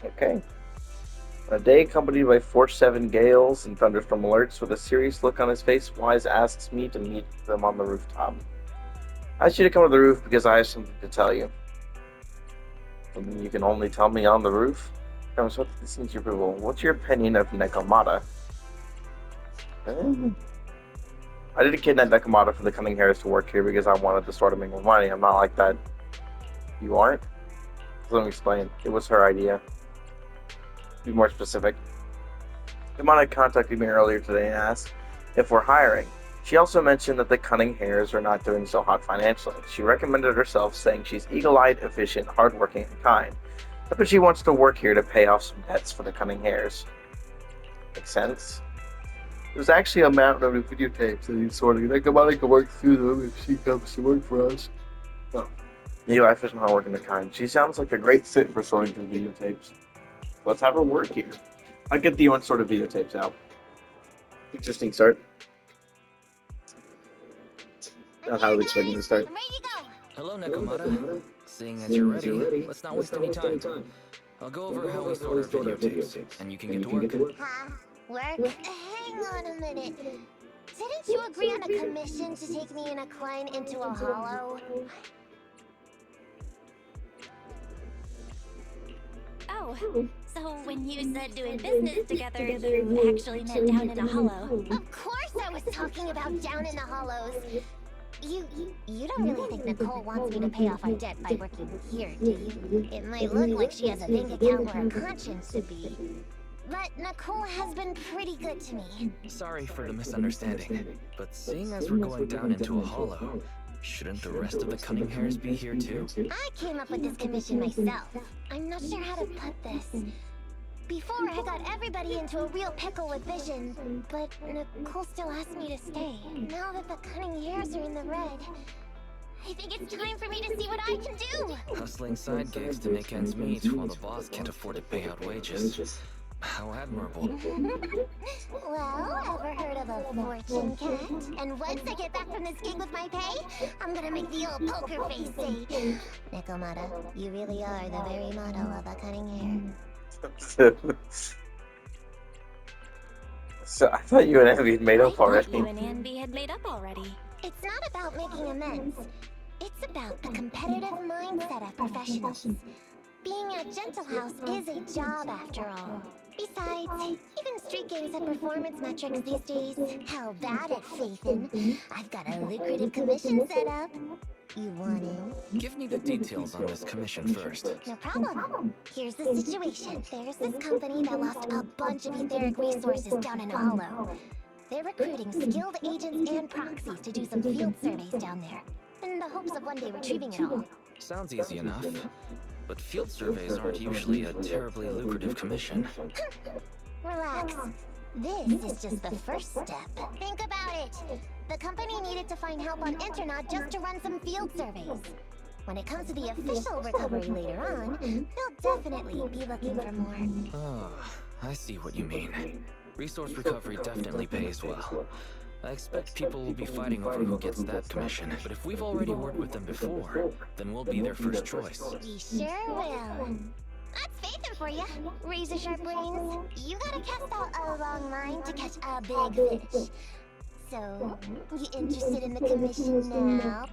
Okay. On a day accompanied by Force 7 gales and thunderstorm alerts, with a serious look on his face, Wise asks me to meet them on the rooftop. I asked you to come to the roof because I have something to tell you. Something you can only tell me on the roof? Comes with this needs your approval. What's your opinion of Nekomata? I didn't kidnap Nekomata for the cunning hairs to work here because I wanted to start making money. I'm not like that. You aren't? Let me explain. It was her idea. Be more specific. Nekomata contacted me earlier today and asked if we're hiring. She also mentioned that the cunning hairs are not doing so hot financially. She recommended herself, saying she's eagle-eyed, efficient, hardworking, and kind. But she wants to work here to pay off some debts for the cunning hairs. Makes sense? There's actually a mountain of videotapes that he's sorting. Nekomata can work through them if she comes to work for us. Oh. Eli Fish and hardworking and kind. She sounds like a great fit for sorting through videotapes. Let's have her work here. I'll get the unsorted videotapes out. Interesting start. Not how I was expecting to start. Hello, Nekomata. Seeing as you're ready, let's not waste any time. I'll go over how we sort our videotapes, and you can get to work. Huh? Work? Hang on a minute. Didn't you agree on a commission to take me and a client into a hollow? Oh, so when you said doing business together, you actually meant down in a hollow. Of course I was talking about down in the hollows. You don't really think Nicole wants me to pay off our debt by working here, do you? It might look like she has a bank account where her conscience should be. But Nicole has been pretty good to me. Sorry for the misunderstanding, but seeing as we're going down into a hollow, shouldn't the rest of the cunning hairs be here too? I came up with this commission myself. I'm not sure how to put this. Before, I got everybody into a real pickle with vision, but Nicole still asked me to stay. Now that the cunning hairs are in the red, I think it's time for me to see what I can do! Hustling side gigs to make ends meet while the boss can't afford to pay out wages. How admirable. Well, ever heard of a fortune cat? And once I get back from this gig with my pay, I'm gonna make the old poker face say, Nekomata, you really are the very model of a cunning hair. So I thought you and Abby had made up already. You and Anby had made up already. It's not about making amends. It's about the competitive mindset of professionals. Being at Gentle House is a job after all. Besides, even street games have performance metrics these days. How bad at Faithin? I've got a lucrative commission set up. You want in? Give me the details on this commission first. No problem. Here's the situation. There's this company that lost a bunch of etheric resources down in a hollow. They're recruiting skilled agents and proxies to do some field surveys down there, in the hopes of one day retrieving it all. Sounds easy enough. But field surveys aren't usually a terribly lucrative commission. Relax. This is just the first step. Think about it. The company needed to find help on Internaut just to run some field surveys. When it comes to the official recovery later on, they'll definitely be looking for more. Oh, I see what you mean. Resource recovery definitely pays well. I expect people will be fighting over who gets that commission, but if we've already worked with them before, then we'll be their first choice. We sure will. That's Faithin for you. Razor sharp brains. You gotta cast out a long line to catch a big fish. So, you interested in the commission now?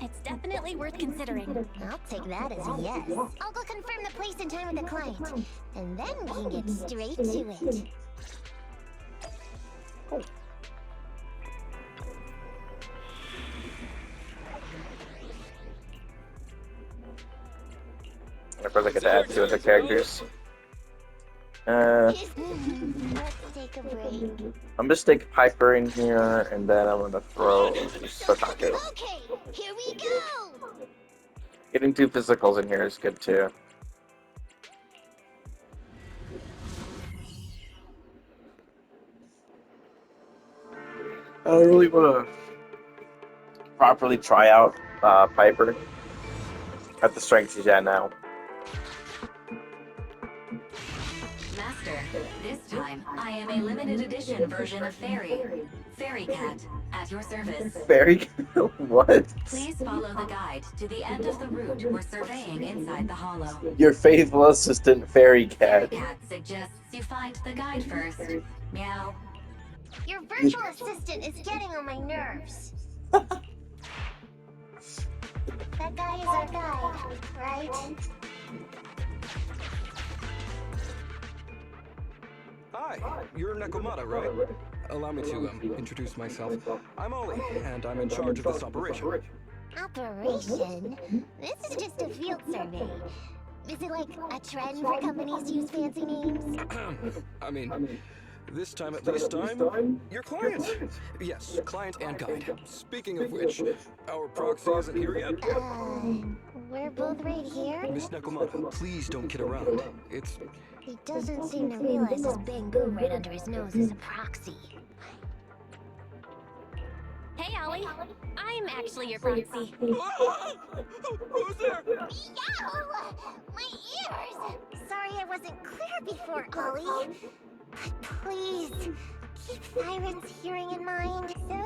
It's definitely worth considering. I'll take that as a yes. I'll go confirm the place and time with the client, and then we can get straight to it. I suppose I could add two other characters. Let's take a break. I'm gonna stick Piper in here, and then I'm gonna throw Sotake. Okay, here we go! Getting two physicals in here is good too. I don't really want to properly try out Piper at the strength she's at now. Master, this time, I am a limited edition version of Fairy. Fairy Cat, at your service. Very what? Please follow the guide to the end of the route we're surveying inside the hollow. Your faithful assistant, Fairy Fairy Cat. Cat suggests you find the guide first. Meow. Your virtual assistant is getting on my nerves. That guy is our guide, right? Hi, you're Nekomata, right? Allow me to introduce myself. I'm Ollie, and I'm in charge of this operation. Operation? This is just a field survey. Is it like a trend for companies to use fancy names? I mean, this time at least I'm your client. Yes, client and guide. Speaking of which, our proxy isn't here yet. We're both right here? Miss Nekomata, please don't kid around. It's... He doesn't seem to realize this bamboo right under his nose is a proxy. Hey, Ollie. I'm actually your proxy. Who's there? Yow! My ears! Sorry I wasn't clear before, Ollie. But please, keep Siren's hearing in mind. So,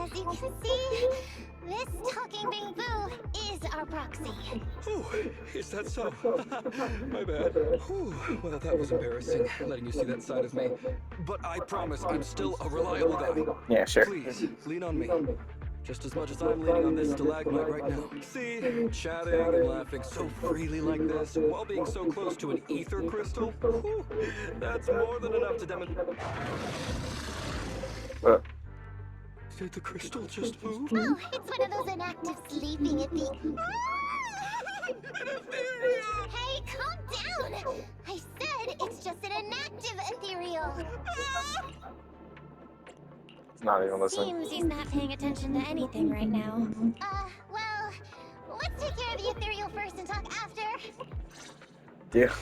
as you can see, this talking bamboo is our proxy. Oh, is that so? My bad. Whew. Well, that was embarrassing, letting you see that side of me. But I promise I'm still a reliable guy. Yeah, sure. Please, lean on me. Just as much as I'm leaning on this stalagmite right now. See, chatting and laughing so freely like this, while being so close to an ether crystal. Whew, that's more than enough to demonstrate. Did the crystal just move? Oh, it's one of those inactive sleeping at the... Hey, calm down! I said it's just an inactive ethereal. It's not even listening. Seems he's not paying attention to anything right now. Well, let's take care of the ethereal first and talk after. Dude,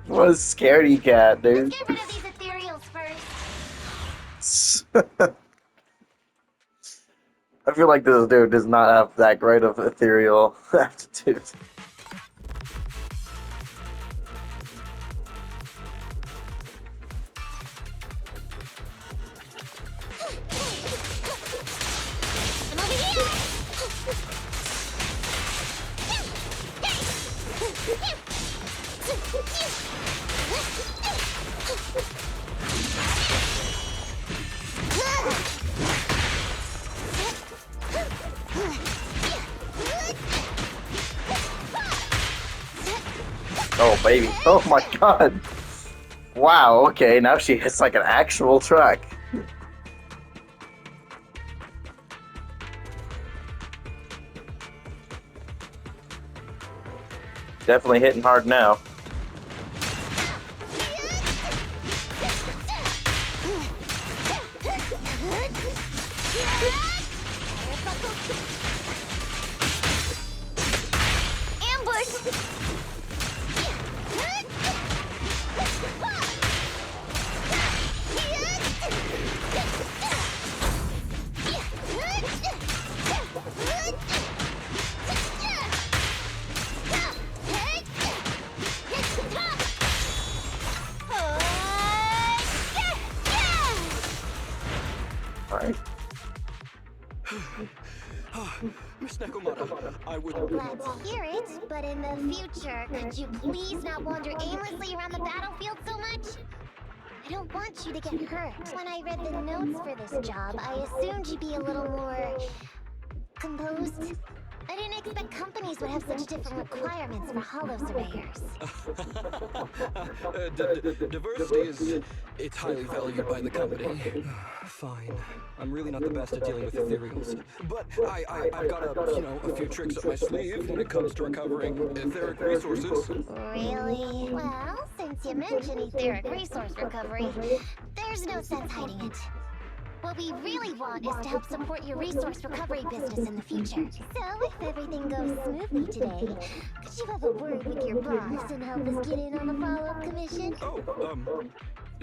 what a scaredy cat, dude. Let's get rid of these ethereals first. I feel like this dude does not have that great of ethereal aptitude. I'm over here! Oh, baby. Oh my god. Wow, okay, now she hits like an actual truck. Definitely hitting hard now. Ambush! Alright. Miss Nekomata, I would... Glad to hear it, but in the future, could you please not wander aimlessly around the battlefield so much? I don't want you to get hurt. When I read the notes for this job, I assumed you'd be a little more... composed. I didn't expect companies would have such different requirements for hollow surveyors. Diversity is... it's highly valued by the company. Fine. I'm really not the best at dealing with ethereals. But I've got a few tricks up my sleeve when it comes to recovering etheric resources. Really? Well, since you mentioned etheric resource recovery, there's no sense hiding it. What we really want is to help support your resource recovery business in the future. So, if everything goes smoothly today, could you have a word with your boss and help us get in on the follow-up commission? Oh,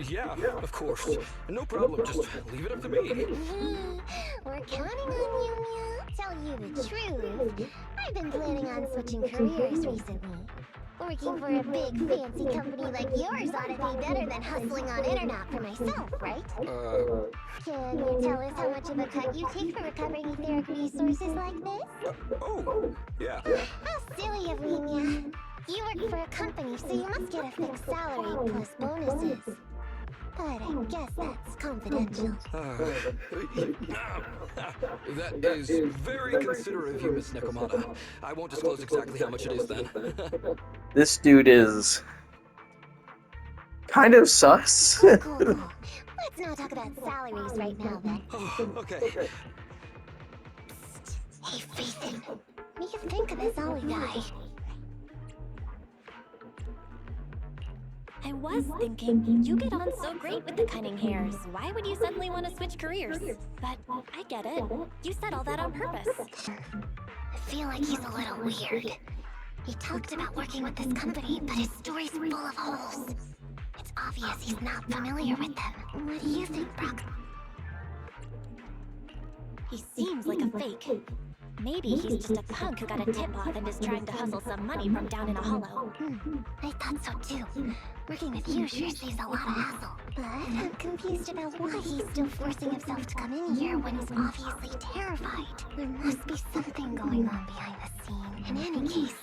yeah, of course. No problem, just leave it up to me. We're counting on you, Mew. Tell you the truth, I've been planning on switching careers recently. Working for a big fancy company like yours ought to pay better than hustling on internet for myself, right? Can you tell us how much of a cut you take for recovering etheric resources like this? Oh, yeah. How silly of me, Mia. You work for a company, so you must get a fixed salary plus bonuses. But I guess that's confidential. That is very considerate of you, Miss Nekomata. I won't disclose exactly how much it is then. This dude is kind of sus. Cool. Let's not talk about salaries right now, then. Oh, okay. Hey, Ethan. What do you think of this Ollie guy? I was thinking, you get on so great with the cunning hairs. Why would you suddenly want to switch careers? But I get it. You said all that on purpose. I feel like he's a little weird. He talked about working with this company, but his story's full of holes. It's obvious he's not familiar with them. What do you think, Brock? He seems like a fake. Maybe he's just a punk who got a tip-off and is trying to hustle some money from down in a hollow. I thought so too. Working with you sure saves a lot of hassle. But I'm confused about why he's still forcing himself to come in here when he's obviously terrified. There must be something going on behind the scene. In any case,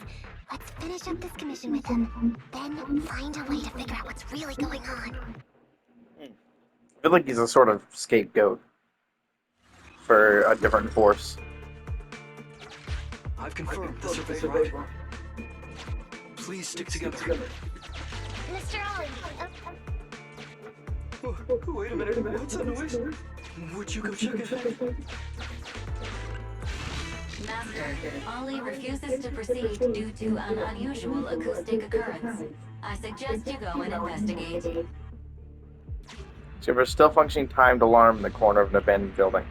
let's finish up this commission with him, then find a way to figure out what's really going on. I feel like he's a sort of scapegoat for a different force. I've confirmed the survey route. Please stick together. Mr. Ollie, Oh, wait a minute, what's that noise? Would you go check it? Master, Ollie refuses to proceed due to an unusual acoustic occurrence. I suggest you go and investigate. So there's a still functioning timed alarm in the corner of an abandoned building.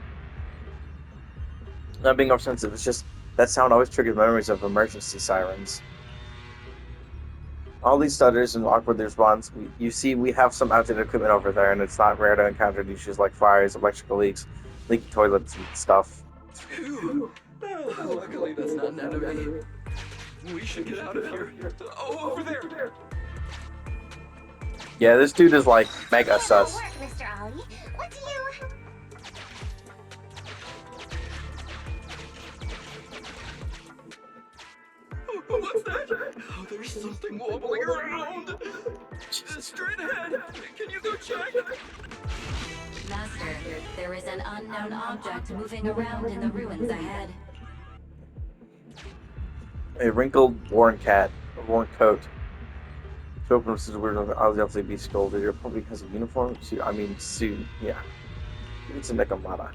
Not being oversensitive, it's just that sound always triggers memories of emergency sirens. All these stutters and awkward response, you see we have some outdated equipment over there, and it's not rare to encounter issues like fires, electrical leaks, leaky toilets, and stuff. Phew. Oh, luckily that's not an enemy. We should get out of here. Oh, over there! Yeah, this dude is like mega sus. work, Mr. Ollie. What do you... What's that? Oh, there's something wobbling around. Straight ahead. Can you go check? Master, there is an unknown object moving around in the ruins ahead. A wrinkled, worn cat, a worn coat. If you open up this weird, I'll definitely be scolded. It probably has a uniform. Suit. Yeah. It's a Nekomata.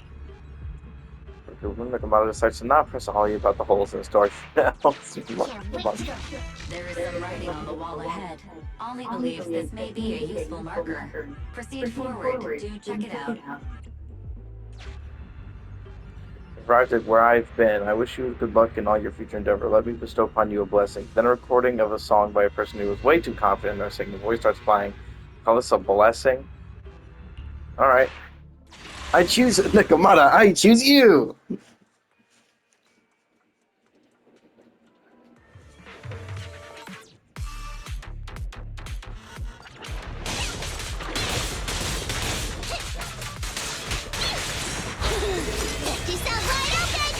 Nekomata decides to not press Ollie about the holes in his door. There is some writing on the wall ahead. Ollie believes this may be a useful marker. Proceed forward to check it out. Arrived at where I've been. I wish you good luck in all your future endeavor. Let me bestow upon you a blessing. Then a recording of a song by a person who was way too confident in their singing. The voice starts playing. Call this a blessing? Alright. I choose Nekomata. I choose you! You sound wide open!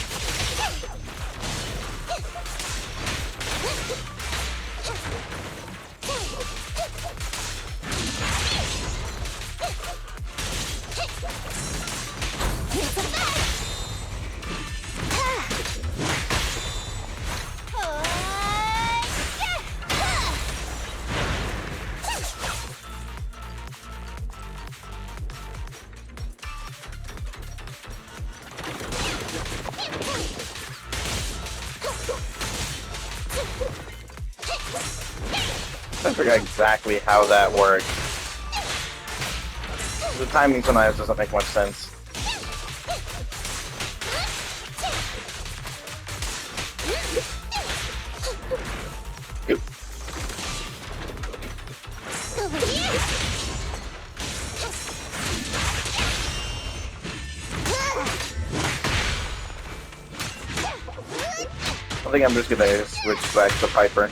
I forgot exactly how that works. The timing sometimes doesn't make much sense. Over here! I think I'm just gonna switch back to Piper.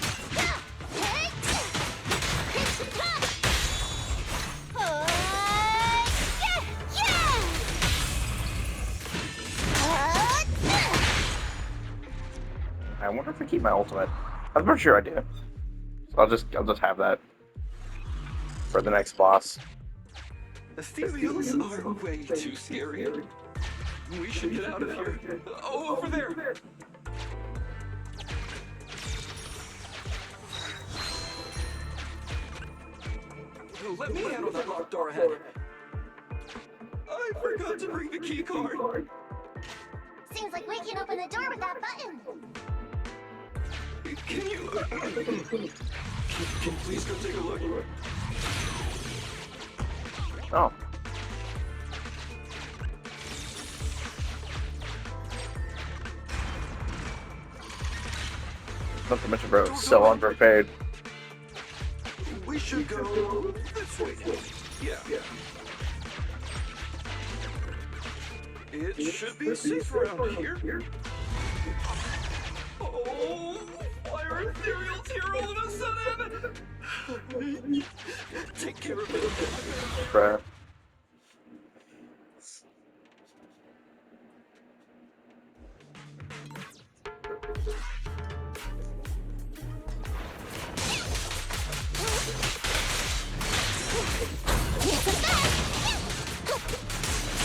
wonder if I keep my ultimate. I'm pretty sure I do. So I'll just have that for the next boss. Ethereals are way too scary. We should get out of here. Oh, over there! Let me handle that locked door ahead. I forgot to bring the key card. Seems like we can open the door with that button. Can you... Can you please go take a look? Oh. Not to mention, bro, it's so unprepared. We should go this way now. Yeah. It should be safe around here. Oh, why are ethereals here all of a sudden? Take care of it. Bruh.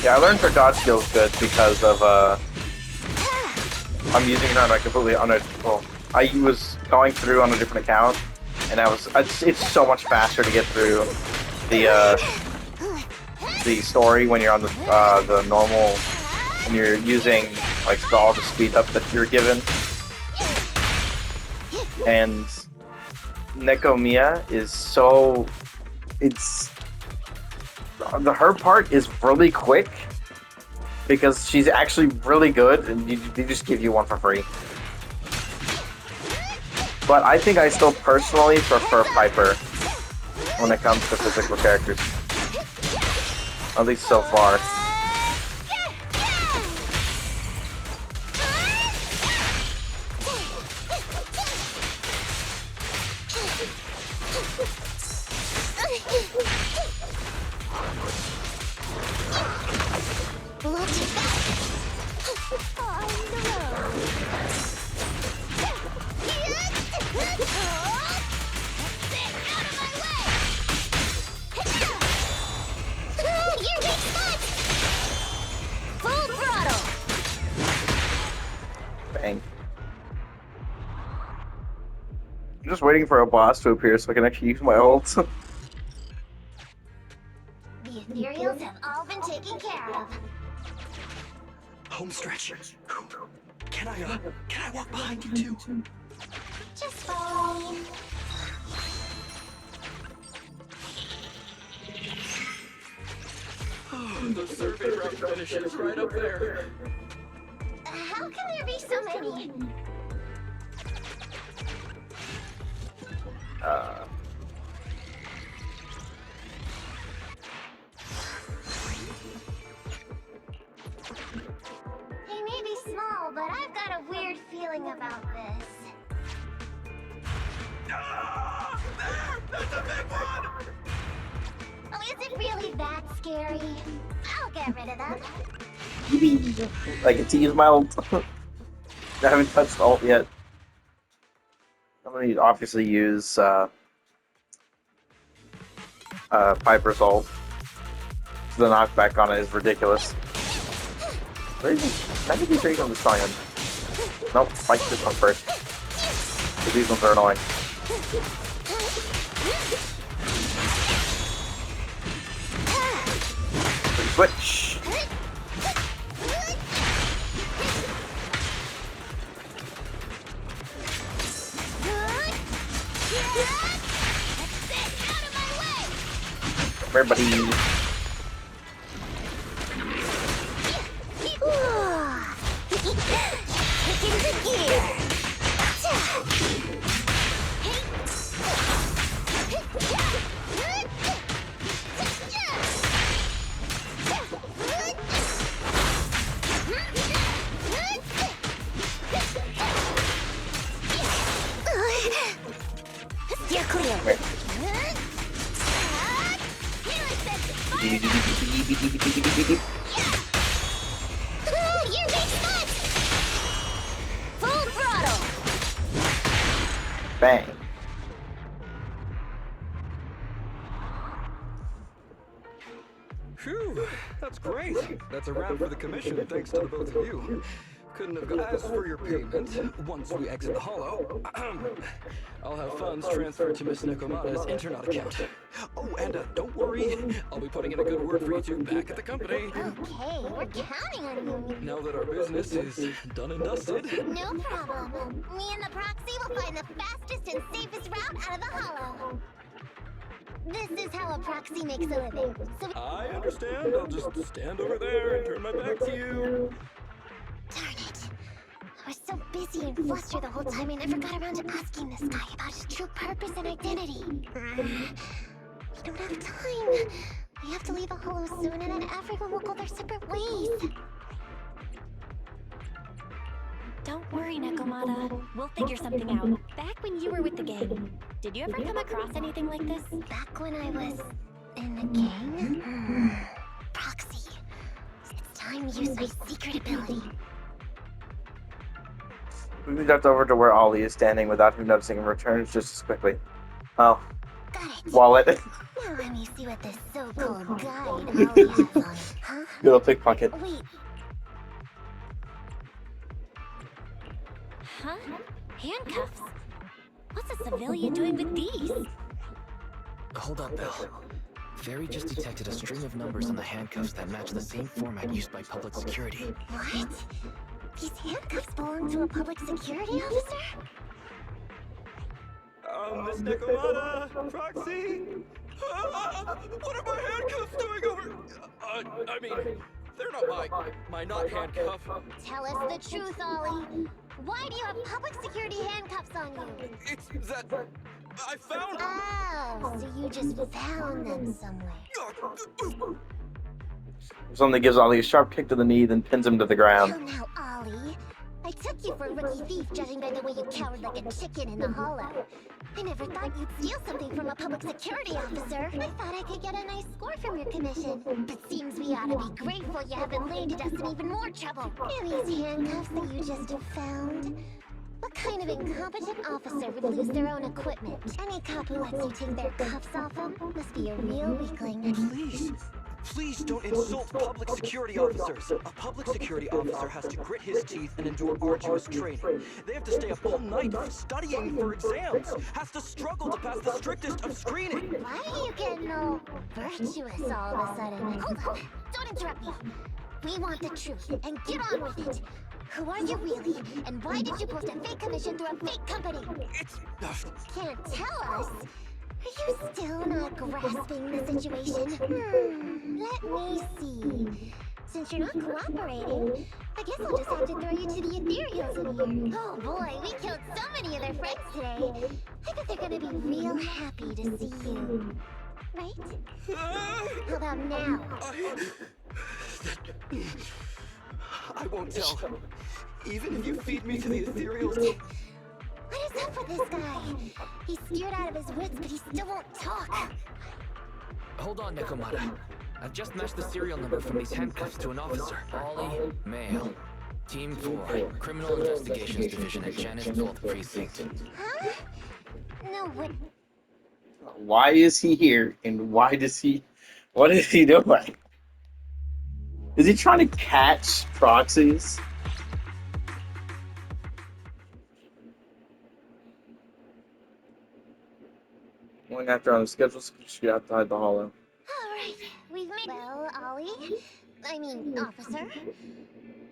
Yeah, I learned her dodge skill is good because of, I'm using it on a completely well, I was going through on a different account, and it's so much faster to get through the story when you're on the normal, when you're using, like, all the speed up that you're given. And Nekomata is so, her part is really quick because she's actually really good, and they just give you one for free. But I think I still personally prefer Piper when it comes to physical characters, at least so far. Bang. I'm just waiting for a boss to appear so I can actually use my ult. The ethereals have all been taken care of. Home stretch. Can I walk behind you too? Just follow me. The survey route finishes right up there. How can there be so many? They may be small, but I've got a weird feeling about this. There! That's a big one! Oh, is it really that scary? I'll get rid of them. I get to use my ult. I haven't touched ult yet. I'm gonna obviously use Piper's ult. The knockback on it is ridiculous. Maybe these are even the strong end. Nope, fight this one first. These ones are annoying. Switch! Everybody. Steer clear. Wait. Full throttle. Bang. Phew, that's great. That's a wrap for the commission, thanks to the both of you. Couldn't have got. As for your payment, once we exit the hollow, I'll have funds transferred to Miss Nekomata's internet account. Oh, and don't worry, I'll be putting in a good word for you two back at the company. Okay, we're counting on you. Now that our business is done and dusted. No problem. Me and the proxy will find the fastest and safest route out of the hollow. This is how a proxy makes a living. So I understand. I'll just stand over there and turn my back to you. darn it. I was so busy and flustered the whole time I never got around to asking this guy about his true purpose and identity. We don't have time. We have to leave the hollow soon and then everyone will go their separate ways. Don't worry, Nekomata. We'll figure something out. Back when you were with the gang, did you ever come across anything like this? Back when I was in the gang? Proxy. It's time to use my secret ability. We moved over to where Ollie is standing without him noticing and returns just as quickly. Oh, Got it. wallet. Now let me see what this so-called guide Ollie has on it, huh? Little pickpocket. Wait, Huh? Handcuffs? What's a civilian doing with these? Hold up, Bill. Fairy just detected a string of numbers on the handcuffs that match the same format used by public security. what? These handcuffs belong to a public security officer? Miss Nekomata, Proxy. What are my handcuffs doing over? I mean, they're not my not handcuff. Tell us the truth, Ollie. Why do you have public security handcuffs on you? It's that I found. Oh, so you just found them somewhere. Something gives Ollie a sharp kick to the knee, then pins him to the ground. Chill now, Ollie. I took you for a rookie thief, judging by the way you cowered like a chicken in the hollow. I never thought you'd steal something from a public security officer. I thought I could get a nice score from your commission. But seems we ought to be grateful you haven't landed us in even more trouble. And these handcuffs that you just found? What kind of incompetent officer would lose their own equipment? Any cop who lets you take their cuffs off them must be a real weakling. Please don't insult public security officers. A public security officer has to grit his teeth and endure arduous training. They have to stay up all night studying for exams. Has to struggle to pass the strictest of screening. Why are you getting all virtuous all of a sudden? Hold on! Don't interrupt me! We want the truth, and get on with it! Who are you really, and why did you post a fake commission through a fake company? It's... Can't tell us? Are you still not grasping the situation? Let me see. Since you're not cooperating, I guess I'll just have to throw you to the ethereals in here. Oh boy, we killed so many of their friends today. I bet they're gonna be real happy to see you. Right? How about now? I won't tell. Even if you feed me to the ethereals. What is up with this guy? He's scared out of his wits, but he still won't talk. Hold on, Nekomata. I've just matched the serial number from these handcuffs to an officer. Ollie, male. Team 4, Criminal Investigations Division at Janet's 12th Precinct. Huh? No, what? Why is he here, and what is he doing? Is he trying to catch proxies? Going after on a scheduled shoot outside the hollow. Alright, we've made... Well, Ollie? I mean, officer?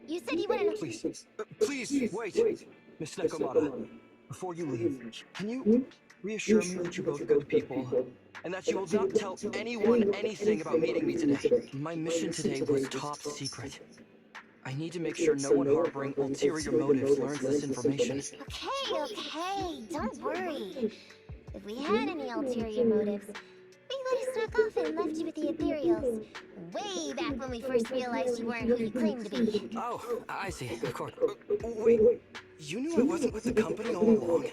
You said you wanted to... Please, wait. Miss Nekomata, before you leave, can you reassure me that you're both good people, and that you will not tell anyone anything about meeting me today? My mission today was top secret. I need to make sure no one harboring ulterior motives learns this information. Okay, don't worry. If we had any ulterior motives, we would have snuck off and left you with the ethereals. Way back when we first realized you weren't who you claimed to be. Oh, I see, of course. Wait, you knew I wasn't with the company all along?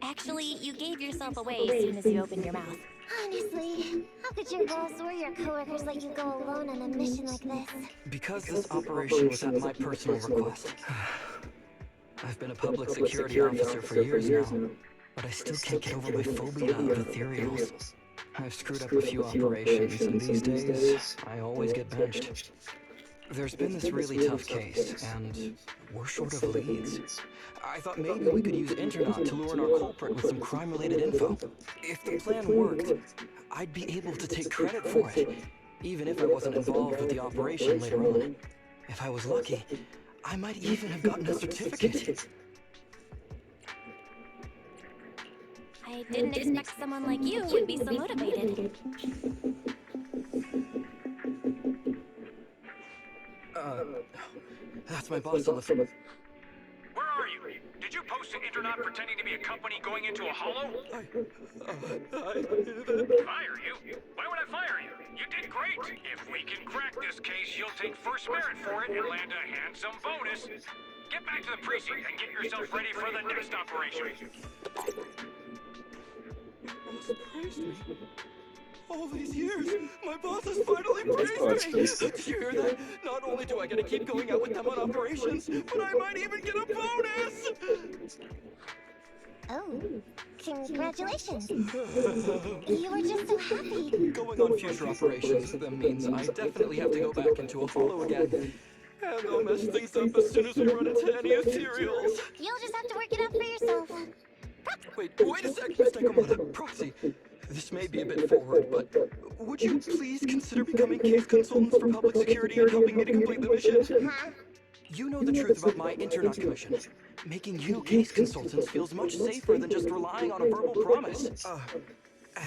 Actually, you gave yourself away as soon as you opened your mouth. Honestly, how could your boss or your coworkers let you go alone on a mission like this? Because this operation was at my personal request. I've been a public security officer for years now, but I still can't get over my phobia of ethereals. I've screwed up a few operations, and these days, I always get benched. There's been this really tough case, and we're short of leads. I thought maybe we could use Internaut to lure in our culprit with some crime-related info. If the plan worked, I'd be able to take credit for it, even if I wasn't involved with the operation later on. If I was lucky, I might even have gotten a certificate. I didn't expect someone like you would be so motivated. That's my boss on the phone. Where are you? Did you post to Internet pretending to be a company going into a hollow? I Fire you? Why would I fire you? You did great. If we can crack this case, you'll take first merit for it and land a handsome bonus. Get back to the precinct and get yourself ready for the next operation. boss praised me. All these years, my boss has finally praised me. Did you hear that? Not only do I get to keep going out with them on operations, but I might even get a bonus! Oh, congratulations. You were just so happy. Going on future operations with them means I definitely have to go back into a hollow again. And they'll mess things up as soon as we run into any ethereals. You'll just have to work it out for yourself. Wait a sec, Miss Nekomata. Proxy. This may be a bit forward, but would you please consider becoming case consultants for public security and helping me to complete the mission? Huh? You know the truth about my Internat commission. Making you case consultants feels much safer than just relying on a verbal promise.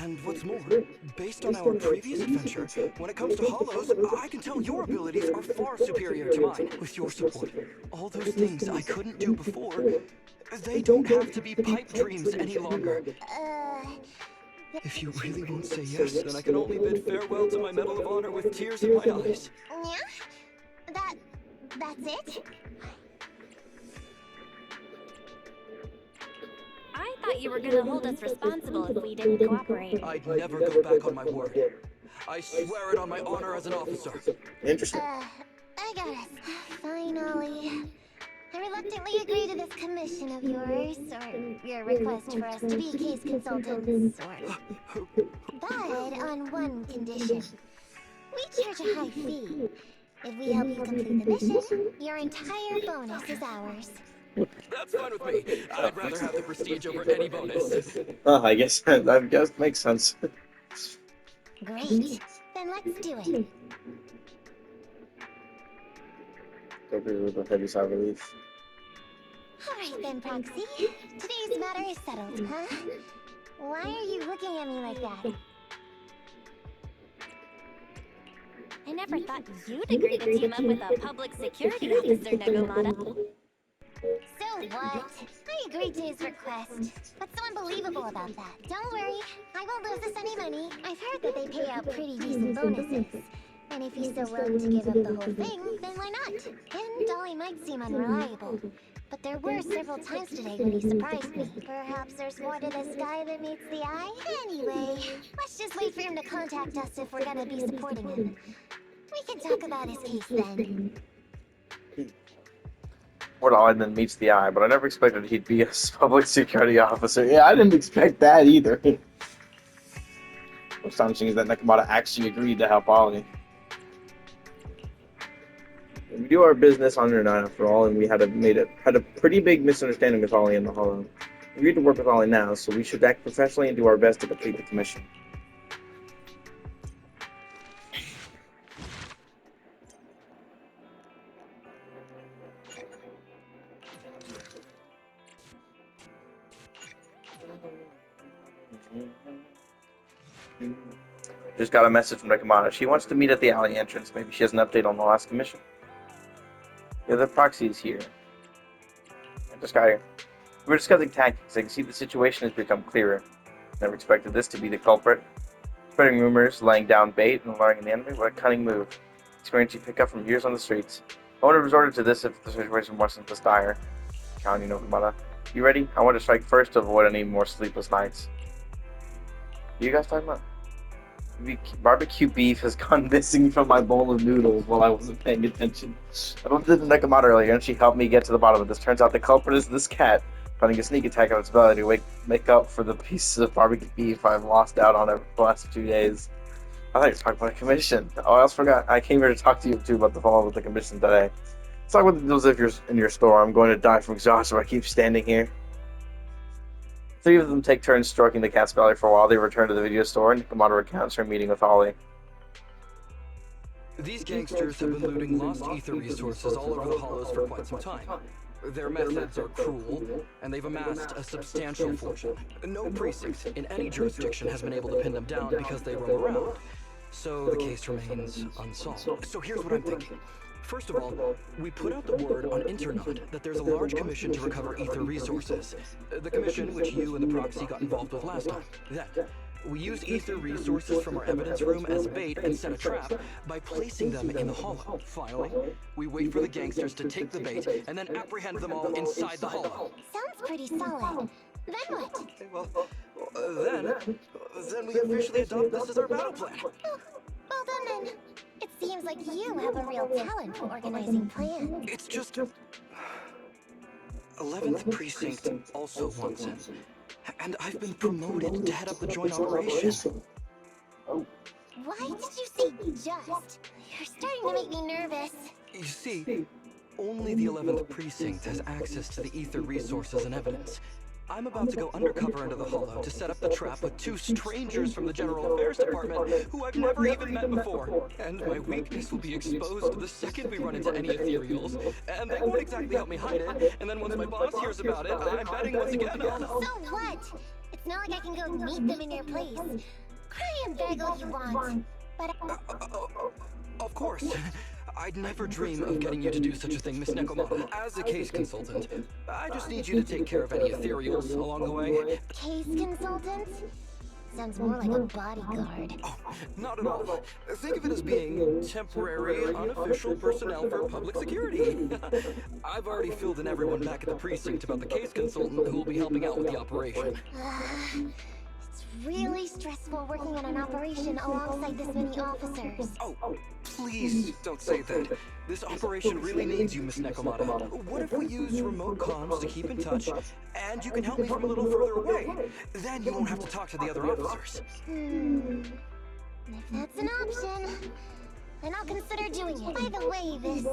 And what's more, based on our previous adventure, when it comes to hollows, I can tell your abilities are far superior to mine. With your support, all those things I couldn't do before, they don't have to be pipe dreams any longer. If you really won't say yes, then I can only bid farewell to my Medal of Honor with tears in my eyes. Yeah? That's it? I thought you were gonna hold us responsible if we didn't cooperate. I'd never go back on my word. I swear it on my honor as an officer. Interesting. I got us. Fine, Ollie. I reluctantly agree to this commission of yours, or your request for us to be case consultants, but on one condition. We charge a high fee. If we help you complete the mission, your entire bonus is ours. That's fine with me. I'd rather have the prestige over any bonus. I guess that makes sense. Great. Then let's do it. Go with a heavy sigh of relief. Alright then, Proxy. Today's matter is settled, huh? Why are you looking at me like that? I never thought you'd agree to team up with a public security officer, Nekomata. So what? I agreed to his request. What's so unbelievable about that? Don't worry, I won't lose us any money. I've heard that they pay out pretty decent bonuses. And if he's so willing to give up the whole thing, then why not? And Dolly might seem unreliable. But there were several times today when he surprised me. Perhaps there's more to this guy than meets the eye? Anyway, let's just wait for him to contact us if we're gonna be supporting him. We can talk about his case then. What all and then meets the eye, but I never expected he'd be a public security officer. Yeah, I didn't expect that either. What's astonishing is that Nekomata actually agreed to help Ollie. We do our business on Internet after all, and we had a pretty big misunderstanding with Ollie in the Hollow. We agreed to work with Ollie now, so we should act professionally and do our best to complete the commission. Just got a message from Nekomata. She wants to meet at the alley entrance. Maybe she has an update on the last commission. Yeah, the proxy is here. I just got here. We're discussing tactics. I can see the situation has become clearer. Never expected this to be the culprit. Spreading rumors, laying down bait, and luring the enemy. What a cunning move. Experience you pick up from years on the streets. I would have resorted to this if the situation wasn't this dire. Counting Nekomata. You ready? I want to strike first to avoid any more sleepless nights. What are you guys talking about? Barbecue beef has gone missing from my bowl of noodles while I wasn't paying attention. I bumped into Nekomata earlier, and she helped me get to the bottom of this. Turns out the culprit is this cat, running a sneak attack on its ability to make up for the pieces of barbecue beef I've lost out on over the last 2 days. I thought you were talking about a commission. Oh, I almost forgot. I came here to talk to you, too, about the fall of the commission today. Let's talk about the deals if you're in your store. I'm going to die from exhaustion if I keep standing here. Three of them take turns stroking the cat's belly for a while. They return to the video store, and Nekomata recounts her meeting with Holly. These gangsters have been looting lost ether resources all over the hollows for quite some time. Their methods are cruel, and they've amassed a substantial fortune. No precinct in any jurisdiction has been able to pin them down because they roam around. So the case remains unsolved. So here's what I'm thinking. First of all, we put out the word on Internet that there's a large commission to recover ether resources. The commission which you and the proxy got involved with last time. Then, we use ether resources from our evidence room as bait and set a trap by placing them in the hollow. Finally, we wait for the gangsters to take the bait and then apprehend them all inside the hollow. Sounds pretty solid. Then what? Well, then we officially adopt this as our battle plan. Oh, well done then. It seems like you have a real talent for organizing plans. It's just 11th Precinct also wants in. And I've been promoted to head up the joint operation. Why did you say just? You're starting to make me nervous. You see, only the 11th Precinct has access to the ether resources and evidence. I'm about to go undercover into the hollow to set up the trap with two strangers from the General Affairs Department who I've never even met before. And my weakness will be exposed the second we run into any ethereals, and they won't exactly help me hide it. And then once my boss hears about it, I'm betting once again on... So what? It's not like I can go meet them in your place. Cry and beg all you want. But of course. I'd never dream of getting you to do such a thing, Miss Nekomata. As a case consultant, I just need you to take care of any ethereals along the way. Case consultant? Sounds more like a bodyguard. Oh, not at all. Think of it as being temporary, unofficial personnel for public security. I've already filled in everyone back at the precinct about the case consultant who will be helping out with the operation. It's really stressful working on an operation alongside this many officers. Oh, please don't say that. This operation really needs you, Miss Nekomata. What if we use remote comms to keep in touch, and you can help me from a little further away? Then you won't have to talk to the other officers. If that's an option, then I'll consider doing it. By the way, this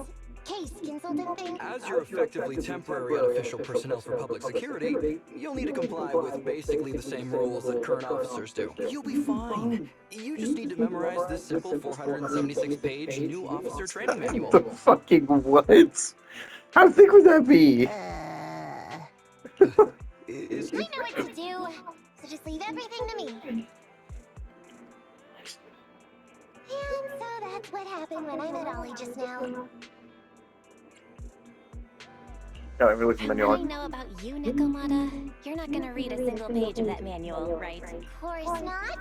case consultant thing... As you're effectively temporary unofficial personnel for public security, you'll need to comply with basically the same rules that current officers do. You'll be fine. You just need to memorize this simple 476-page new officer training manual. The fucking what? How thick would that be? I know what to do, so just leave everything to me. And so that's what happened when I met Ollie just now. No, I'm looking at the I manual. know about you, Nekomata. You're not gonna read a single page of that manual, right? Of course not.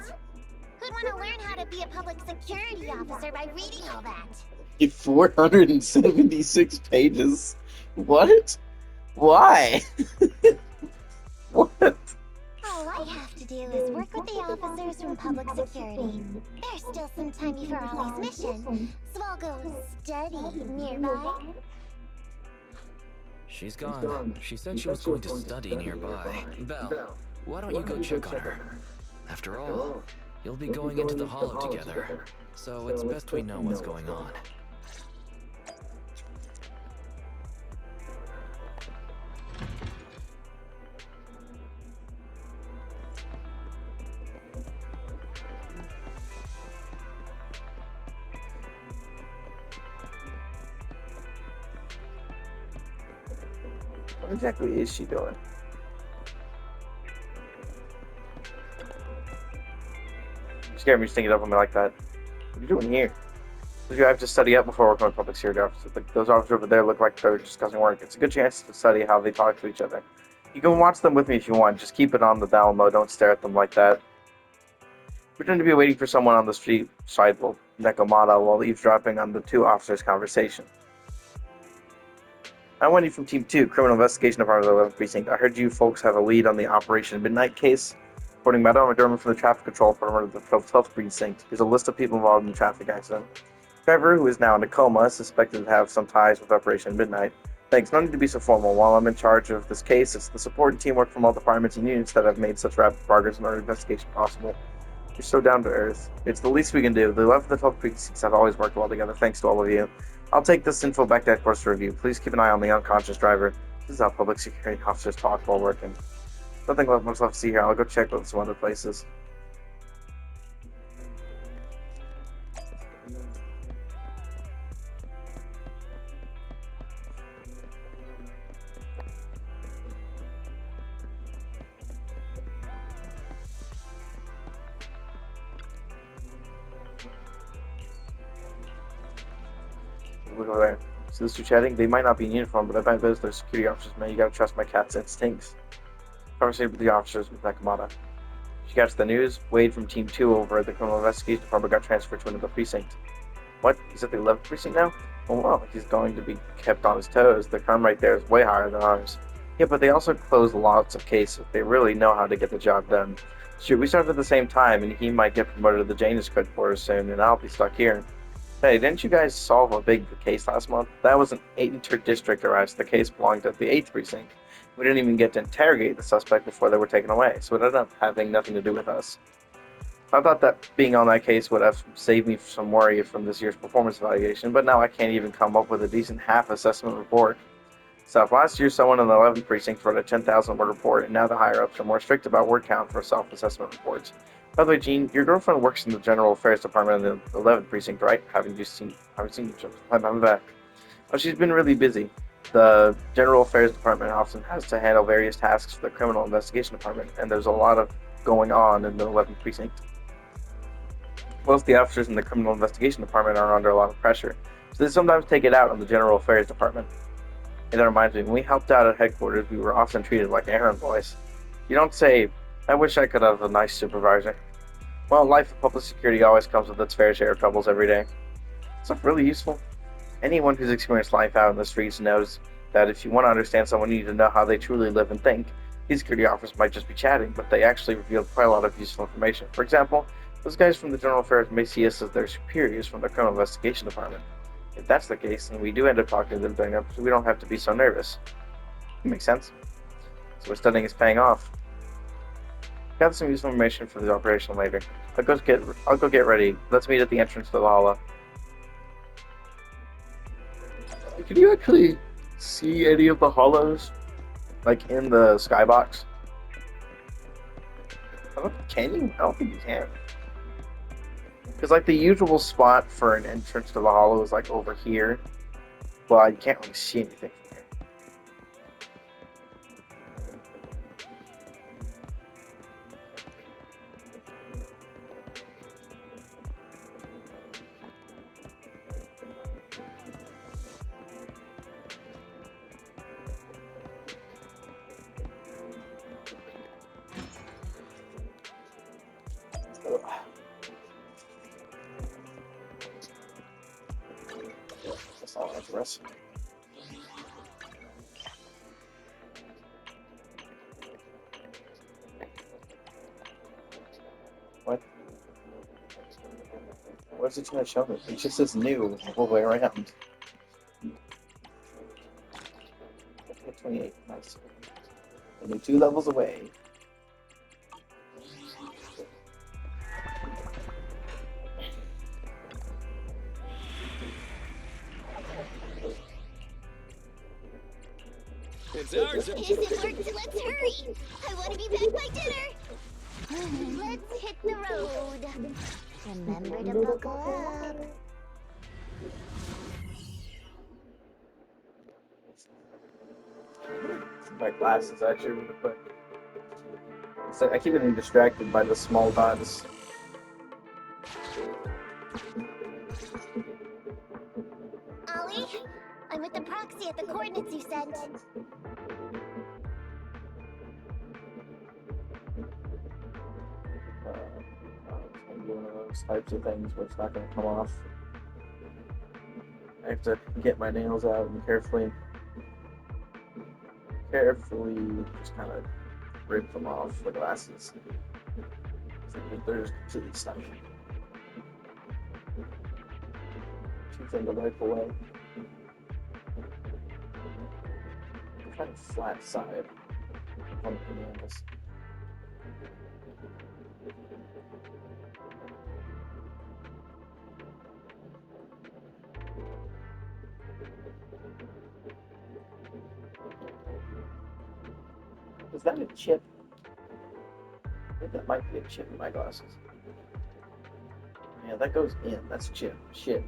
Who'd want to learn how to be a public security officer by reading all that? 476 pages. What? Why? What? All I have to do is work with the officers from public security. There's still some time before Ollie's mission, so I'll go study nearby. She's gone. She said she was going to study nearby. Belle, why don't you go check on her? After all, you'll be going into the hollow together, so it's best we know what's going on. What exactly is she doing? You scared me sticking up on me like that. What are you doing here? You have to study up before working with public security officers. Like, those officers over there look like they're discussing work. It's a good chance to study how they talk to each other. You can watch them with me if you want. Just keep it on the down low. Don't stare at them like that. Pretend to be waiting for someone on the street side of Nekomata while eavesdropping on the two officers' conversation. I'm Wendy from Team 2, Criminal Investigation Department of the 11th Precinct. I heard you folks have a lead on the Operation Midnight case. Reporting Madam McDermott from the Traffic Control Department of the 12th Precinct. Here's a list of people involved in the traffic accident. Driver, who is now in a coma, is suspected to have some ties with Operation Midnight. Thanks, no need to be so formal. While I'm in charge of this case, it's the support and teamwork from all departments and units that have made such rapid progress in our investigation possible. You're so down to earth. It's the least we can do. The 11th and 12th precincts have always worked well together, thanks to all of you. I'll take this info back to headquarters for review. Please keep an eye on the unconscious driver. This is how public security officers talk while working. Nothing much left to see here. I'll go check with some other places. Look over there. See those two chatting? They might not be in uniform, but I bet those are security officers, man. You gotta trust my cat's instincts. Conversation with the officers with Nekomata. She got the news. Wade from Team 2 over at the Criminal Investigation Department got transferred to another precinct. What? He's at the 11th precinct now? Oh, well, he's going to be kept on his toes. The crime rate there is way higher than ours. Yeah, but they also close lots of cases. They really know how to get the job done. Shoot, we started at the same time, and he might get promoted to the Janus headquarters soon, and I'll be stuck here. Hey, didn't you guys solve a big case last month? That was an inter-district arrest. The case belonged at the 8th precinct. We didn't even get to interrogate the suspect before they were taken away, so it ended up having nothing to do with us. I thought that being on that case would have saved me some worry from this year's performance evaluation, but now I can't even come up with a decent half-assessment report. So last year, someone in the 11th precinct wrote a 10,000-word report, and now the higher-ups are more strict about word count for self-assessment reports. By the way, Jean, your girlfriend works in the General Affairs Department in the 11th precinct, right? Haven't seen each other. I'm back. Oh, she's been really busy. The General Affairs Department often has to handle various tasks for the Criminal Investigation Department, and there's a lot of going on in the 11th precinct. Most of the officers in the Criminal Investigation Department are under a lot of pressure, so they sometimes take it out on the General Affairs Department. And that reminds me, when we helped out at headquarters, we were often treated like errand boys. You don't say, I wish I could have a nice supervisor. Well, life of public security always comes with its fair share of troubles every day. Stuff really useful. Anyone who's experienced life out in the streets knows that if you want to understand someone, you need to know how they truly live and think. These security officers might just be chatting, but they actually reveal quite a lot of useful information. For example, those guys from the General Affairs may see us as their superiors from the Criminal Investigation Department. If that's the case, then we do end up talking to them during that, so we don't have to be so nervous. Makes sense? So our studying is paying off. Got some useful information for the operation later. I'll go get ready. Let's meet at the entrance to the holo. Can you actually see any of the holos, like in the skybox? Can you? I don't think you can. Because like the usual spot for an entrance to the holo is like over here, but you can't really see anything from here. That's all that's rest. What? What's it trying to show me? It just says new the whole way around. Okay, 28. Nice. Only 2 levels away. It's ours. It isn't work, so let's hurry. I want to be back by dinner. Let's hit the road. Remember to buckle up. My glasses actually really quick. It's like I keep getting distracted by the small dots. Ollie, I'm with the proxy at the coordinates you sent. One of those types of things where it's not going to come off. I have to get my nails out and carefully just kind of rip them off the glasses. They're just completely stuck. She's in the rightful way. Kind of flat side on the bananas. Is that a chip? I think that might be a chip in my glasses. Yeah, that goes in. That's a chip. Shit.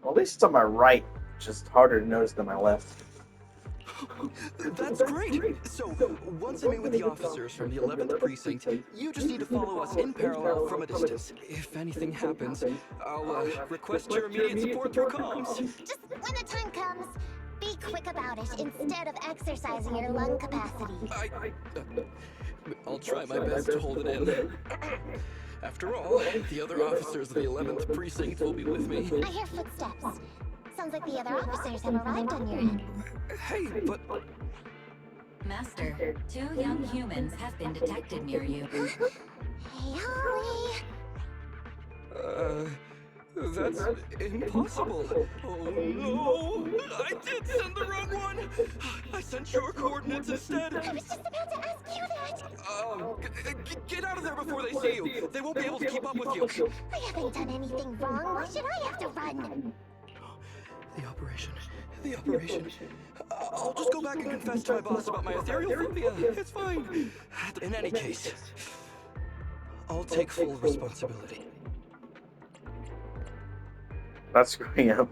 Well, at least it's on my right, which is harder to notice than my left. That's great! So, once I meet with the officers from the 11th Precinct, you just need to follow us in parallel from a distance. If anything happens, I'll request your immediate support through comms. Just when the time comes, be quick about it instead of exercising your lung capacity. I'll try my best to hold it in. After all, the other officers of the 11th Precinct will be with me. I hear footsteps. Sounds like the other officers have arrived on your end. Hey, but... Master, 2 young humans have been detected near you. Hey, Holly. That's impossible. Oh no! I did send the wrong one! I sent your coordinates instead! I was just about to ask you that! Get out of there before they see you! They won't be able to keep up with you! I haven't done anything wrong. Why should I have to run? The operation. I'll just go back and confess to my boss about my ethereal phobia. It's fine. In any case, I'll take full responsibility. That's screwing up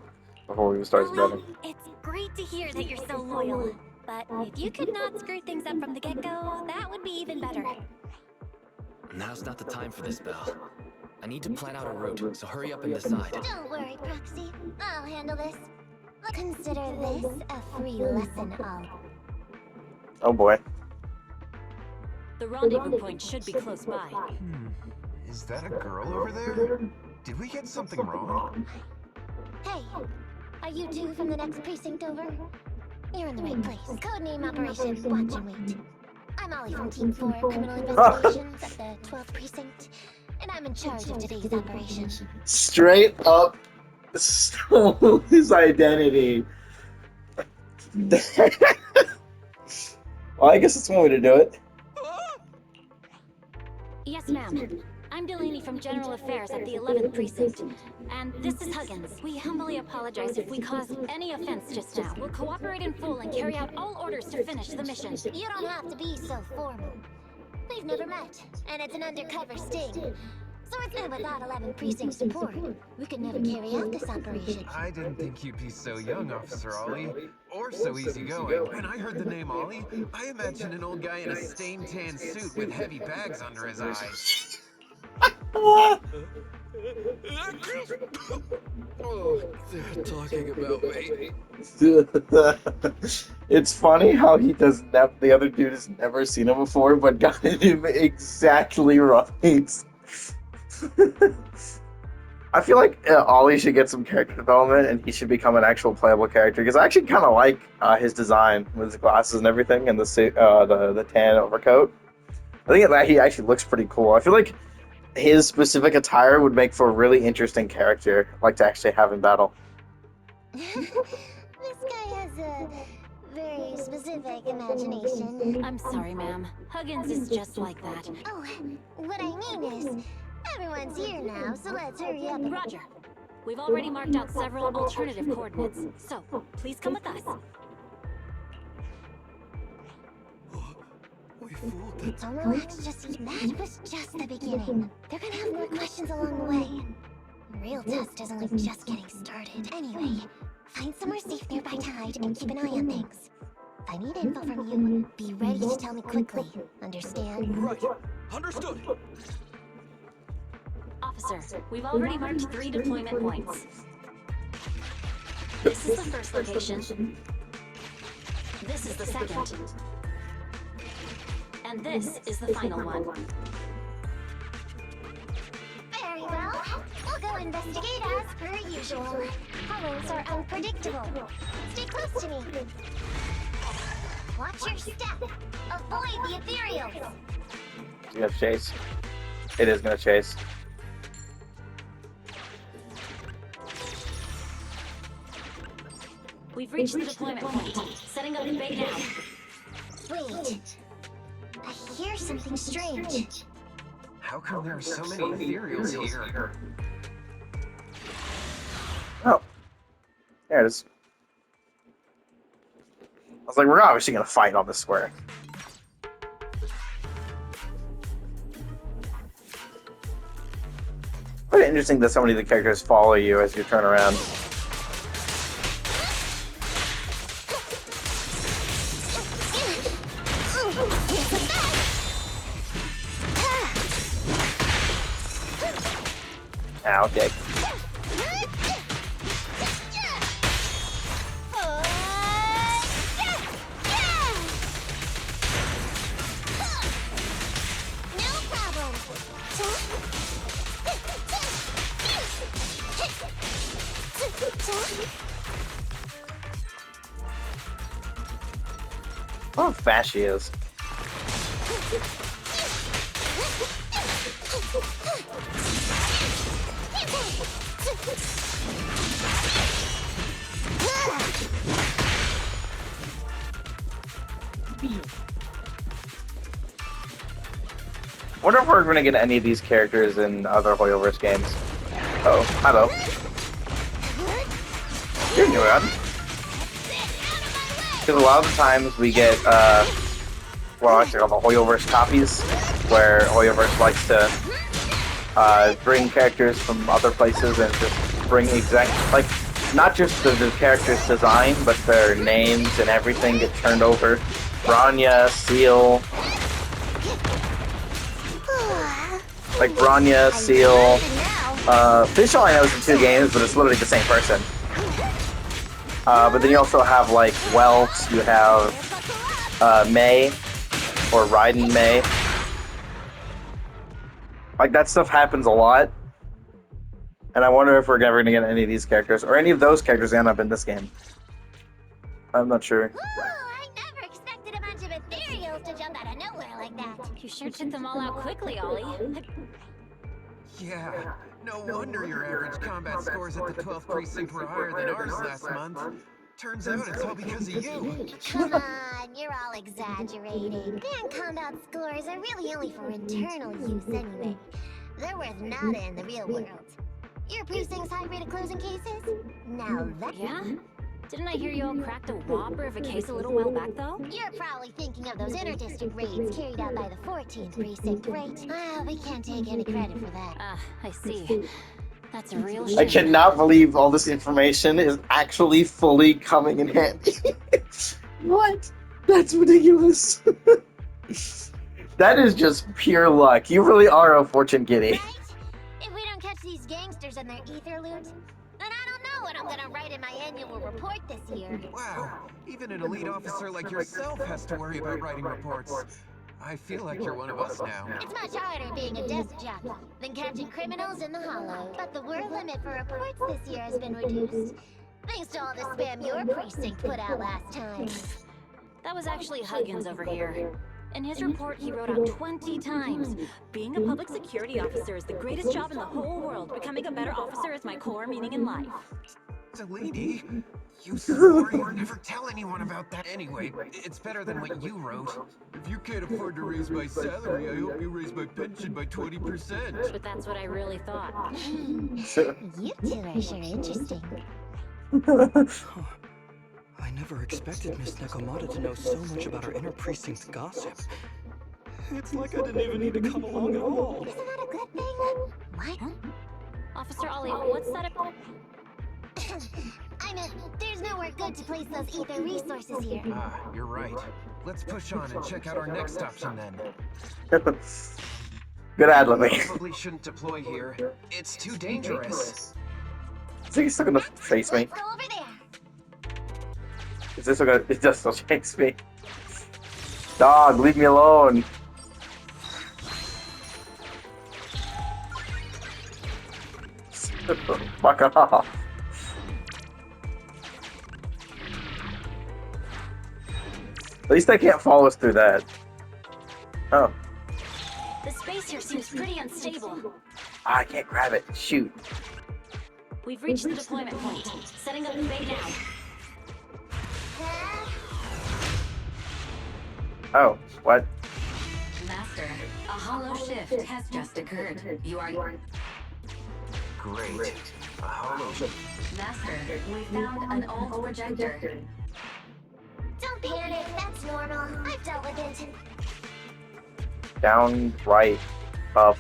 before we even start Ollie, spreading. it's great to hear that you're so loyal. But if you could not screw things up from the get-go, that would be even better. Now's not the time for this, Belle. I need to plan out a route, so hurry up and decide. Don't worry, Proxy. I'll handle this. Consider this a free lesson, Ollie. Oh boy. The rendezvous point should be close by. Is that a girl over there? Did we get something wrong? Hey, are you two from the next precinct over? You're in the right place. Codename Operation Watch and Wait. I'm Ollie from Team 4 Criminal Investigations at the 12th Precinct, and I'm in charge of today's operation. Straight up stole his identity. Well, I guess it's one way to do it. Yes, ma'am. I'm Delaney from General Affairs at the 11th Precinct. And this is Huggins. We humbly apologize if we caused any offense just now. We'll cooperate in full and carry out all orders to finish the mission. You don't have to be so formal. We've never met, and it's an undercover sting. So it's not without 11 Precinct support. We could never carry out this operation. I didn't think you'd be so young, Officer Ollie. Or so easygoing. When I heard the name Ollie, I imagined an old guy in a stained tan suit with heavy bags under his eyes. Oh, they're talking about me. It's funny how he does the other dude has never seen him before, but got him exactly right. I feel like Ollie should get some character development, and he should become an actual playable character. Because I actually kind of like his design with his glasses and everything, and the tan overcoat. I think that he actually looks pretty cool. I feel like his specific attire would make for a really interesting character, like to actually have in battle. This guy has a very specific imagination. I'm sorry, ma'am. Huggins is just like that. Oh, what I mean is, everyone's here now, so let's hurry up. Roger. We've already marked out several alternative coordinates, so please come with us. We fooled them. Don't relax just yet. That was just the beginning. They're gonna have more questions along the way. The real test is only just getting started. Anyway, find somewhere safe nearby to hide and keep an eye on things. If I need info from you, be ready to tell me quickly. Understand? Right. Understood. Officer, we've already marked 3 deployment points. This is the first location. This is the second. And this is the final one. Very well. We'll go investigate as per usual. Hollows are unpredictable. Stay close to me. Watch your step. Avoid the ethereals. It's gonna chase. It is gonna chase. We've reached the deployment point. Setting up the bait now. Wait. I hear something strange. How come there are so many ethereals here? Oh. There it is. I was like, we're obviously gonna fight on this square. Quite interesting that so many of the characters follow you as you turn around. Ah, okay. No problem. Oh, how fast she is. Wonder if we're going to get any of these characters in other Hoyoverse games. Oh, hello. You're new one. Because a lot of the times we get, well, actually all the Hoyoverse copies, where Hoyoverse likes to bring characters from other places and just bring like, not just the character's design, but their names and everything get turned over. Bronya, Seal, like Bronya, Seal, Fish only knows in 2 games, but it's literally the same person. But then you also have like Welt, you have May, or Raiden May. Like that stuff happens a lot. And I wonder if we're ever going to get any of these characters, or any of those characters end up in this game. I'm not sure. Ooh, I never expected a bunch of ethereals to jump out of nowhere like that. You sure took them all out quickly, Ollie. Yeah, no wonder your average combat scores at the 12th precinct were higher than ours last month. Turns out it's all because of you. Come on, you're all exaggerating. Grand combat scores are really only for internal use anyway. They're worth nada in the real world. Your precinct's high rate of closing cases? Now that... Yeah? Didn't I hear you all cracked a whopper of a case a little while back, though? You're probably thinking of those inter-district raids carried out by the 14th precinct, right? Ah, we can't take any credit for that. Ah, I see. That's a real shame. I cannot believe all this information is actually fully coming in handy. What? That's ridiculous. That is just pure luck. You really are a fortune giddy. Right? If we don't catch these gangsters and their ether loot, then I don't know what I'm gonna write in my annual report this year. Wow, even an elite officer like yourself has to worry about writing reports. I feel like you're one of us now. It's much harder being a desk jockey than catching criminals in the hollow. But the word limit for reports this year has been reduced, thanks to all the spam your precinct put out last time. That was actually Huggins over here. In his report, he wrote out 20 times. Being a public security officer is the greatest job in the whole world. Becoming a better officer is my core meaning in life. Delaney, you swore you'd never tell anyone about that. Anyway, it's better than what you wrote. If you can't afford to raise my salary, I hope you raise my pension by 20%. But that's what I really thought. You two are sure interesting. I never expected Miss Nekomata to know so much about our inner precinct gossip. It's like I didn't even need to come along at all. Isn't that a good thing? What? Huh? Officer Ollie, what's that about? I meant, there's nowhere good to place those ether resources here. Ah, you're right. Let's push on and check out our next option then. Good ad libbing. Probably shouldn't deploy here. It's too dangerous. Is he still gonna face me? Let's go over there. Is this still gonna? It does still chase me. Dog, leave me alone. Fuck off. At least I can't follow us through that. Oh. The space here seems pretty unstable. Ah, I can't grab it. Shoot. We've reached the deployment point. Setting up the bay now. Oh, what? Master, a hollow shift has just occurred. You are... Great. A hollow. Master, we found an old projector. Don't panic, that's normal. I've dealt with it. Down, right, up,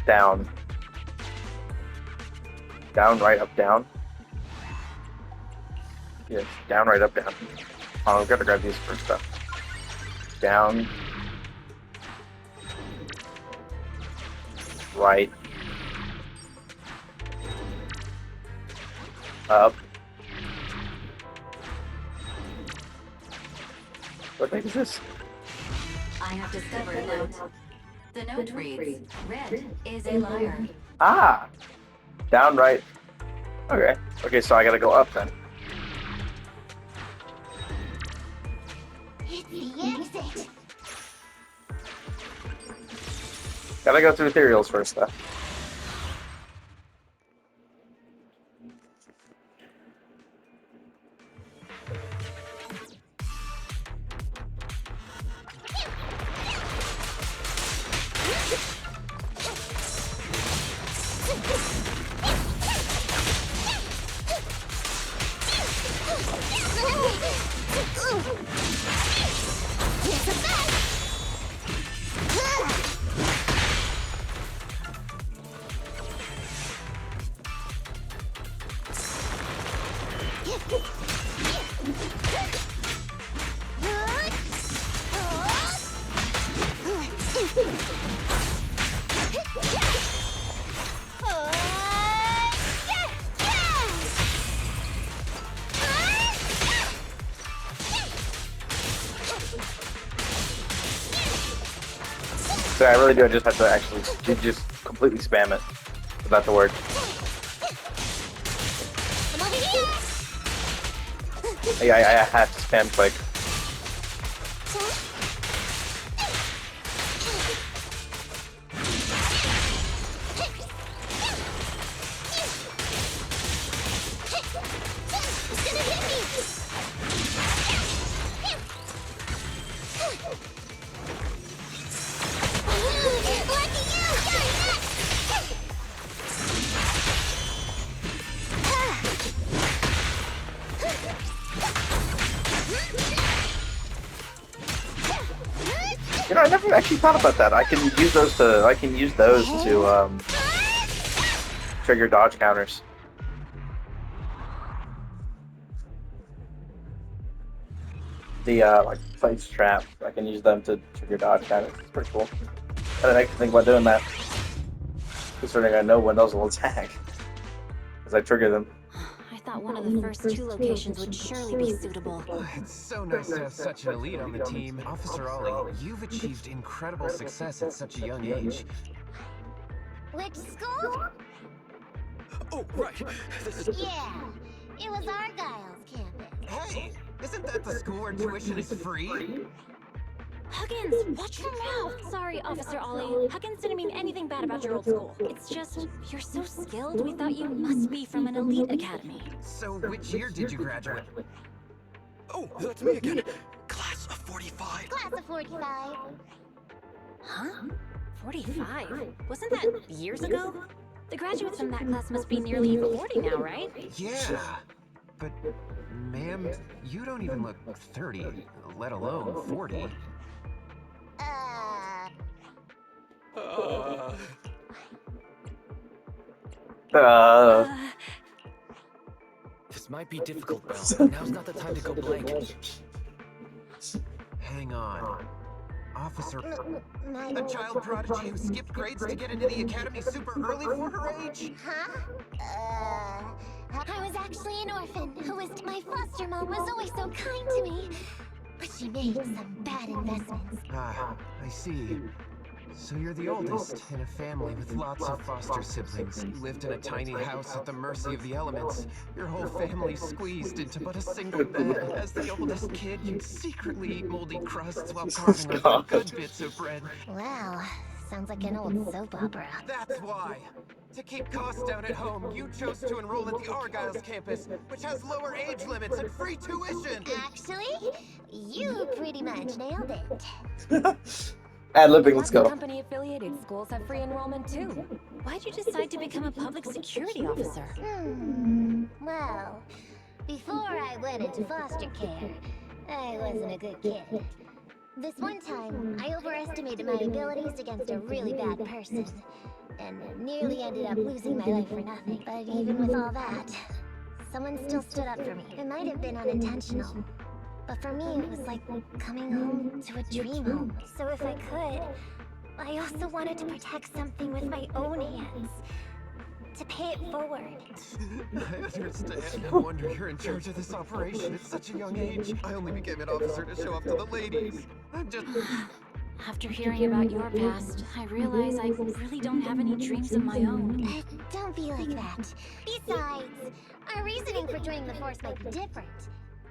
down. Down, right, up, down. Yes, down, right, up, down. Oh, I've got to grab these first stuff. Down. Right. Up. What the heck is this? I have discovered a note. The note reads, Red is a liar. Ah! Down, right. Okay. Okay, so I gotta go up then. It's the exit. Gotta go through ethereals first though. So I really do. I just have to actually just completely spam it for that to work. I'm over here. Yeah, I have to spam click. You know, I never actually thought about that. I can use those to trigger dodge counters. The like Fight's Trap, I can use them to trigger dodge counters. It's pretty cool. I didn't actually think about doing that. Considering I know when those will attack. As I trigger them. I thought one of the first two locations would surely be suitable. It's so nice to have such an elite on the team. Officer Ollie, you've achieved incredible success at such a young age. Which school? Oh, right. This is... Yeah, it was Argyle's campus. Hey, isn't that the school where tuition is free? Huggins, watch your mouth! Sorry, Officer Ollie. Huggins didn't mean anything bad about your old school. It's just, you're so skilled, we thought you must be from an elite academy. So which year did you graduate? Oh, that's me again. Class of 45. Class of 45. Huh? 45? Wasn't that years ago? The graduates from that class must be nearly 40 now, right? Yeah. But, ma'am, you don't even look 30, let alone 40. This might be difficult, Belle. Now's not the time to go blank. Hang on. Officer, My a child prodigy who skipped grades to get into the academy super early for her age? Huh? I was actually an orphan my foster mom was always so kind to me. But she made some bad investments. Ah, I see. So you're the oldest in a family with lots of foster siblings. You lived in a tiny house at the mercy of the elements. Your whole family squeezed into but a single bed. As the oldest kid, you'd secretly eat moldy crusts while carving up the good bits of bread. Wow, sounds like an old soap opera. That's why. To keep costs down at home, you chose to enroll at the Argyle's campus, which has lower age limits and free tuition. Actually, you pretty much nailed it. Ad-libbing, let's go. Company-affiliated schools have free enrollment too. Why'd you decide to become a public security officer? Well, before I went into foster care, I wasn't a good kid. This one time, I overestimated my abilities against a really bad person, and nearly ended up losing my life for nothing. But even with all that, someone still stood up for me. It might have been unintentional, but for me it was like coming home to a dream home. So if I could, I also wanted to protect something with my own hands. To pay it forward. I understand. No wonder you're in charge of this operation at such a young age. I only became an officer to show off to the ladies. I'm just... After hearing about your past, I realize I really don't have any dreams of my own. Don't be like that. Besides, our reasoning for joining the force might be different.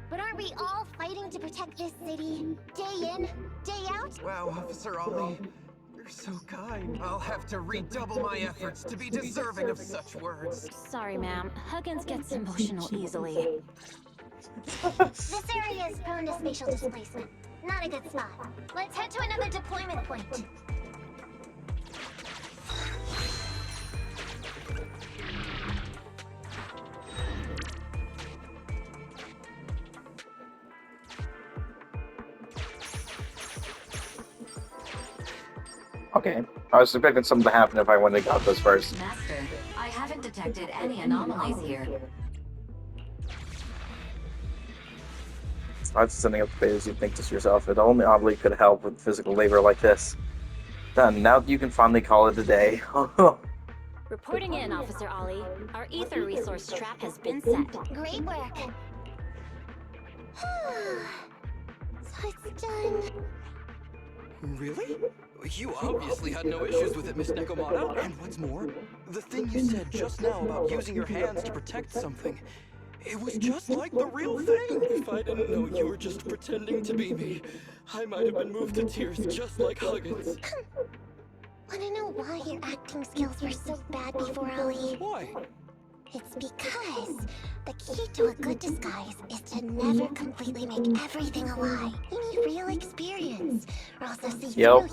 But aren't we all fighting to protect this city, day in, day out? Wow, Officer Ollie. You're so kind. I'll have to redouble my efforts to be deserving of such words. Sorry, ma'am. Huggins gets emotional easily. This area is prone to spatial displacement. Not a good spot. Let's head to another deployment point. Okay. I was expecting something to happen if I went and got this first. Master, I haven't detected any anomalies here. Not sending up the phase, you think to yourself, it only oddly could help with physical labor like this. Done. Now you can finally call it a day. Reporting in, Officer Ollie. Our ether resource trap has been set. Great work. So it's done. Really? You obviously had no issues with it, Miss Nekomata. And what's more, the thing you said just now about using your hands to protect something, it was just like the real thing. If I didn't know you were just pretending to be me, I might have been moved to tears just like Huggins. Wanna know why your acting skills were so bad before, Ollie? Why? It's because the key to a good disguise is to never completely make everything a lie. You need real experience, or else they'll see through you.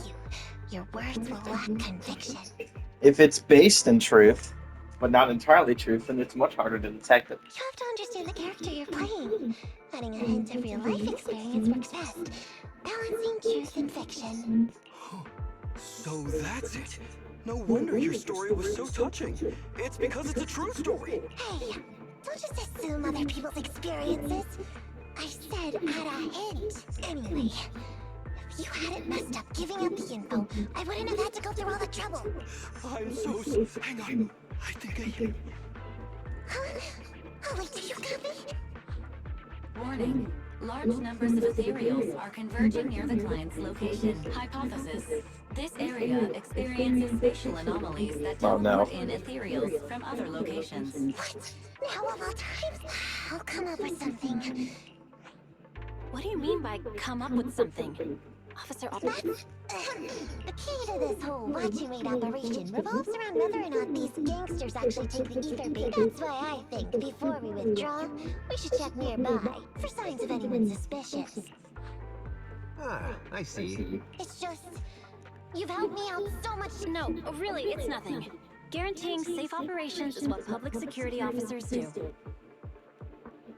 Your words will lack conviction. If it's based in truth, but not entirely truth, then it's much harder to detect it. You have to understand the character you're playing. Adding a hint of real life experience works best. Balancing truth and fiction. So that's it. No wonder your story was so touching. It's because it's a true story. Hey, don't just assume other people's experiences. I said add a hint. Anyway, if you hadn't messed up giving out the info, I wouldn't have had to go through all the trouble. I'm so... Hang on. I think I hear... Huh? Ollie, do you copy? Warning. Large numbers of ethereals are converging near the client's location. Hypothesis. This area experiences spatial anomalies that teleport in ethereals from other locations. What? Now of all times? I'll come up with something. What do you mean by come up with something? Officer Ollie? The key to this whole watching wait operation revolves around whether or not these gangsters actually take the ether bait. That's why I think before we withdraw, we should check nearby for signs of anyone suspicious. Ah, I see. It's just, you've helped me out so much. No, really, it's nothing. Guaranteeing safe operations is what public security officers do.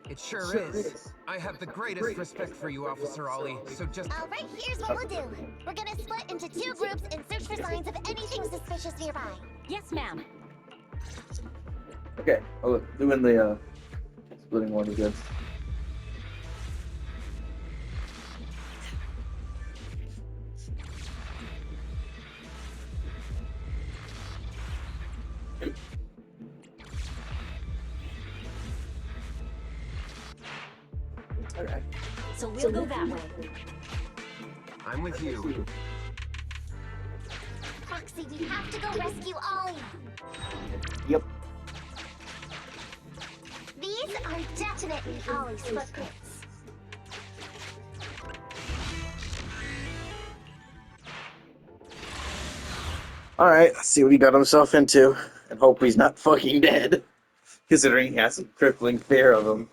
It sure is. I have the greatest respect for you, Officer Ollie, so just... Alright, here's what we'll do. We're gonna split into 2 groups and search for signs of anything suspicious nearby. Yes, ma'am. Okay, oh, doing the splitting one is good. Okay. So we'll go that way. I'm with you. taxi. We have to go rescue Ollie. Yep. These are definitely Ollie's footprints. Alright, let's see what he got himself into. And hope he's not fucking dead. Considering he has some crippling fear of him.